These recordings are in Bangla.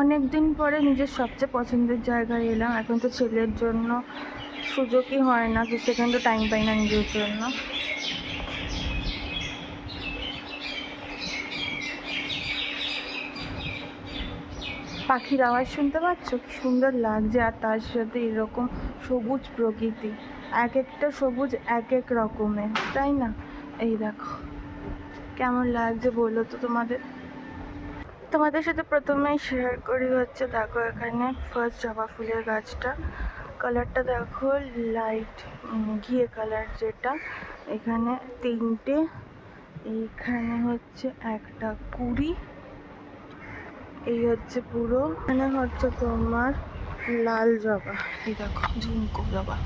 অনেক দিন পরে নিজের সবচেয়ে পছন্দের জায়গায় এলাম। এখন তো ছেলের জন্য সুযোগই হয় না, 2 সেকেন্ডও টাইম পাই না নিজের জন্য। পাখির আওয়াজ শুনতে পাচ্ছ? কি সুন্দর লাগছে, আর তার সাথে এরকম সবুজ প্রকৃতি, এক একটা সবুজ এক এক রকমের, তাই না? এই দেখো কেমন লাগছে বলো তো তোমাদের সাথে প্রথমেই শেয়ার করি হচ্ছে, দেখো এখানে ফার্স্ট জবা ফুলের গাছটা, কালারটা দেখো লাইট ঘিয়ে কালার, যেটা এখানে 3টে, এইখানে হচ্ছে একটা কুড়ি, এই হচ্ছে পুরো, এখানে হচ্ছে তোমার লাল জবা, এই দেখো ঝুমকো জবা,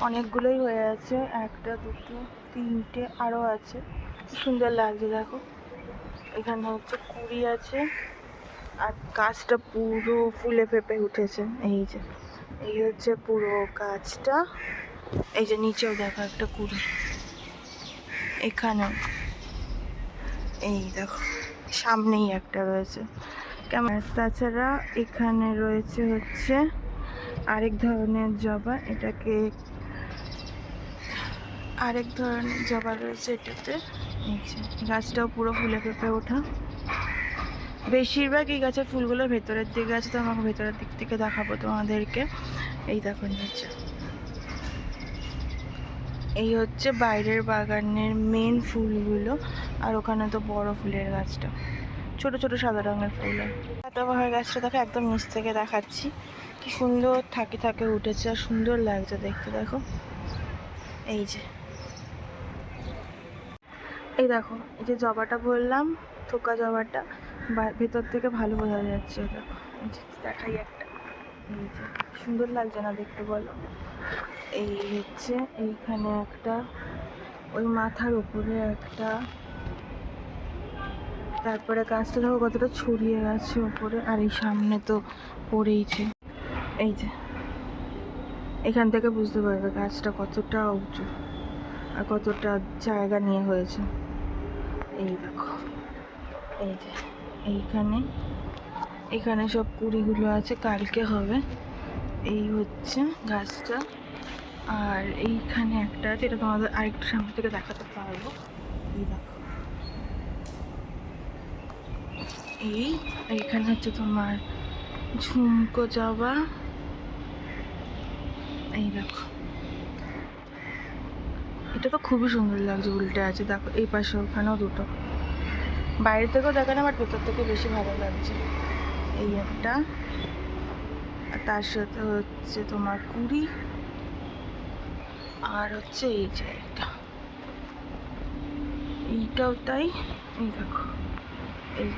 অনেকগুলোই হয়ে আছে, 1 2 3টে আরও আছে, সুন্দর লাগছে দেখো। এখানে হচ্ছে কুড়ি আছে, আর গাছটা পুরো ফুলে ফেপে উঠেছে, এই হচ্ছে পুরো গাছটা। এই যে নিচেও দেখো একটা কুড়ি, এখানেও এই দেখো সামনেই একটা রয়েছে কেমন। তাছাড়া এখানে রয়েছে হচ্ছে আরেক ধরনের জবা, এটাকে আরেক ধরনের জবা রয়েছে এটাতে। এই যে গাছটাও পুরো ফুলে ফেপে ওঠা, বেশিরভাগ এই গাছের ফুলগুলো ভেতরের দিকে আছে, তো আমাকে ভেতরের দিক থেকে দেখাবো তোমাদেরকে। এই দেখো নিচে, এই হচ্ছে বাইরের বাগানের মেন ফুলগুলো, আর ওখানে তো বড় ফুলের গাছটা, ছোট ছোট সাদা রঙের ফুল। পাতাবাহার গাছটা দেখো একদম নিচ থেকে দেখাচ্ছি, কি সুন্দর থাকে থাকে উঠেছে, আর সুন্দর লাগছে দেখতে দেখো। এই যে এই দেখো, এই যে জবাটা বললাম, থোকা জবাটা, ভেতর থেকে ভালো বোঝা যাচ্ছে, দেখো দেখাই একটা, এই যে সুন্দর লাগছে না দেখতে বলো। এই হচ্ছে এইখানে একটা, ওই মাথার উপরে একটা, তারপরে গাছটা দেখো কতটা ছড়িয়ে গেছে উপরে, আর এই সামনে তো পড়েইছে। এই যে এখান থেকে বুঝতে পারবে গাছটা কতটা উঁচু আর কতটা জায়গা নিয়ে হয়েছে। এই দেখো, এই যে এখানে সব কুড়িগুলো আছে, কালকে হবে। এই হচ্ছে গাছটা, আর এইখানে একটা আছে, এটা তোমাদের আরেকটু সামনে থেকে দেখাতে পারবো। এই দেখো, এইখানে হচ্ছে তোমার ঝুমকো জবা, এই দেখো এটা তো খুবই সুন্দর লাগছে, উল্টে আছে দেখো, এই পাশে ওখানেও দুটো, বাইরে থেকেও দেখে না, বাট ভেতর থেকে বেশি ভালো লাগছে। এই একটা, আর তার সাথে হচ্ছে তোমার কুড়ি, আর হচ্ছে এই যে এইটাও তাই। এই দেখো, এই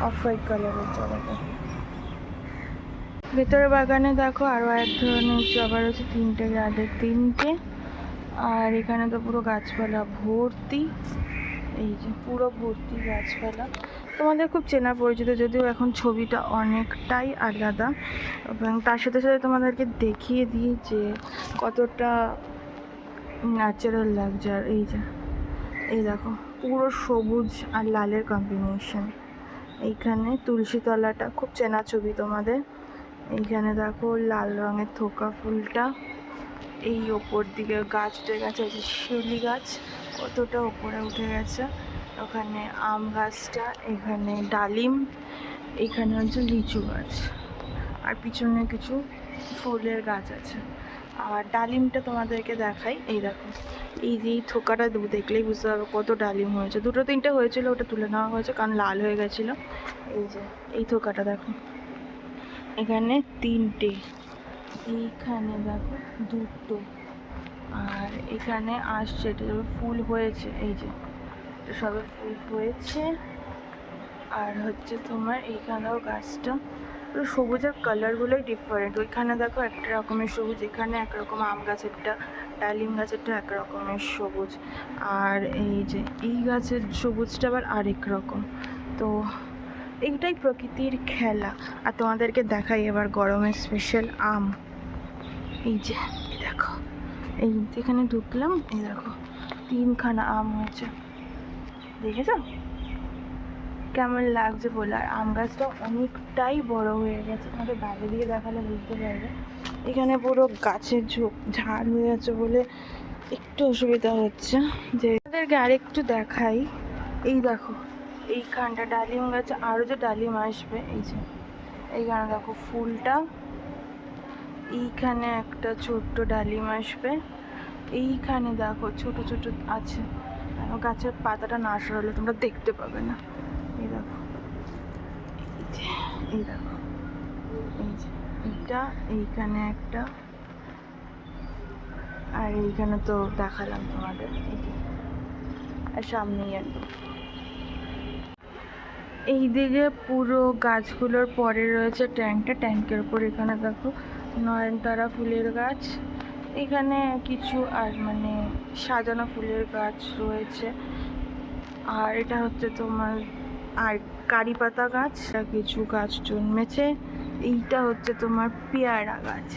অফ হোয়াইট কালারের জবাটা। ভেতরে বাগানে দেখো আরও এক ধরনের জবা রয়েছে, 3টে গার্ডে 3টে, আর এখানে তো পুরো গাছপালা ভর্তি, এই যে পুরো ভর্তি গাছপালা, তোমাদের খুব চেনা পরিচিত, যদিও এখন ছবিটা অনেকটাই আলাদা, এবং তার সাথে সাথে তোমাদেরকে দেখিয়ে দিই যে কতটা ন্যাচারাল লাগছে। আর এই যে এই দেখো পুরো সবুজ আর লালের কম্বিনেশন, এইখানে তুলসী তলাটা খুব চেনা ছবি তোমাদের, এইখানে দেখো লাল রঙের থোকা ফুলটা, এই ওপর দিকে গাছ উঠে গেছে, যে শিউলি গাছ কতটা ওপরে উঠে গেছে, ওখানে আম গাছটা, এখানে ডালিম, এখানে হচ্ছে লিচু গাছ, আর পিছনে কিছু ফুলের গাছ আছে। আর ডালিমটা তোমাদেরকে দেখাই, এই দেখো এই যে থোকাটা দেখলেই বুঝতে পারবে কত ডালিম হয়েছে, 2 3টে হয়েছিল, ওটা তুলে নেওয়া হয়েছে কারণ লাল হয়ে গেছিলো। এই যে এই থোকাটা দেখো, এখানে 3টে, এইখানে দেখো 2টো, আর এখানে আসছে, এটা যবে ফুল হয়েছে, এই যে এটা সবে ফুল হয়েছে। আর হচ্ছে তোমার এইখানেও গাছটা পুরো সবুজের কালারগুলোই ডিফারেন্ট, ওইখানে দেখো একটা রকমের সবুজ, এখানে একরকম, আম গাছেরটা ডালিম গাছেরটা এক রকমের সবুজ, আর এই যে এই গাছের সবুজটা আবার আরেক রকম। তো এইটাই প্রকৃতির খেলা। আর তোমাদেরকে দেখাই এবার গরমের স্পেশাল আম, এই যে দেখো, এই এখানে ঢুকলাম, এই দেখো 3খানা আম হয়েছে, দেখেছো? কেমন লাগছে বলে। আর আম গাছটা অনেকটাই বড় হয়ে গেছে, তোমাদের বাইরে দিয়ে দেখালে বুঝতে পারবে। এখানে পুরো গাছের ঝাড় হয়ে আছে বলে একটু অসুবিধা হচ্ছে। যে তাদেরকে আরেকটু দেখাই, এই দেখো এইখানটা ডালিম গাছে আরও যে ডালিম আসবে, এই যে এইখানে দেখো ফুলটা, এইখানে একটা ছোট্ট ডালিম আসবে, এইখানে দেখো ছোট ছোট আছে। গাছের পাতাটা না সরালে তোমরা দেখতে পাবে না। এই দেখো, এই দেখো, এই যে এইটা, এইখানে একটা, আর এইখানে তো দেখালাম তোমাদের, এই যে আর সামনেই একদম। এই দিকে পুরো গাছগুলোর পরে রয়েছে ট্যাঙ্কটা, ট্যাঙ্কের উপর এখানে দেখো নয়নতারা ফুলের গাছ, এখানে কিছু আর মানে সাজানো ফুলের গাছ রয়েছে। আর এটা হচ্ছে তোমার আর কারি পাতা গাছ, কিছু গাছ জন্মেছে। এইটা হচ্ছে তোমার পেয়ারা গাছ,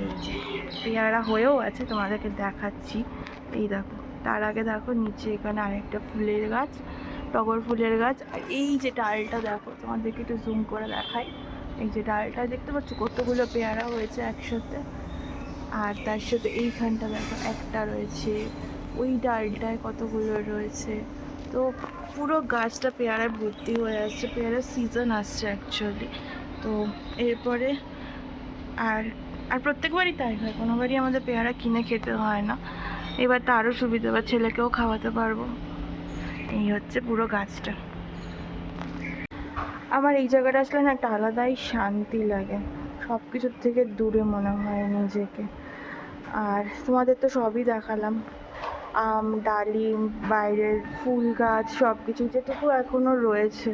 এই যে পেয়ারা হয়েও আছে, তোমাদেরকে দেখাচ্ছি। এই দেখো, তার আগে দেখো নিচে এখানে আরেকটা ফুলের গাছ, টগর ফুলের গাছ। আর এই যে ডালটা দেখো, তোমাদেরকে একটু জুম করে দেখাই, এই যে ডালটা দেখতে পাচ্ছ কতগুলো পেয়ারা হয়েছে একসাথে। আর তার সাথে এইখানটা দেখো একটা রয়েছে, ওই ডালটায় কতগুলো রয়েছে। তো পুরো গাছটা পেয়ারায় ভর্তি হয়ে আসছে, পেয়ারার সিজন আসছে অ্যাকচুয়ালি। তো এরপরে আর আর প্রত্যেকবারই তাই হয়, কোনোবারই আমাদের পেয়ারা কিনে খেতে হয় না। এবার তো আরও সুবিধা, বা ছেলেকেও খাওয়াতে পারবো। এই হচ্ছে পুরো গাছটা। আমার এই জায়গাটা আসলে না একটা আলাদাই শান্তি লাগে, সব কিছুর থেকে দূরে মনে হয় নিজেকে। আর তোমাদের তো সবই দেখালাম, আম, ডালিম, বাইরের ফুল গাছ, সব কিছু যেটুকু এখনও রয়েছে।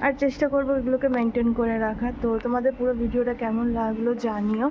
আর চেষ্টা করবো এগুলোকে মেনটেন করে রাখা। তো তোমাদের পুরো ভিডিওটা কেমন লাগলো জানিও।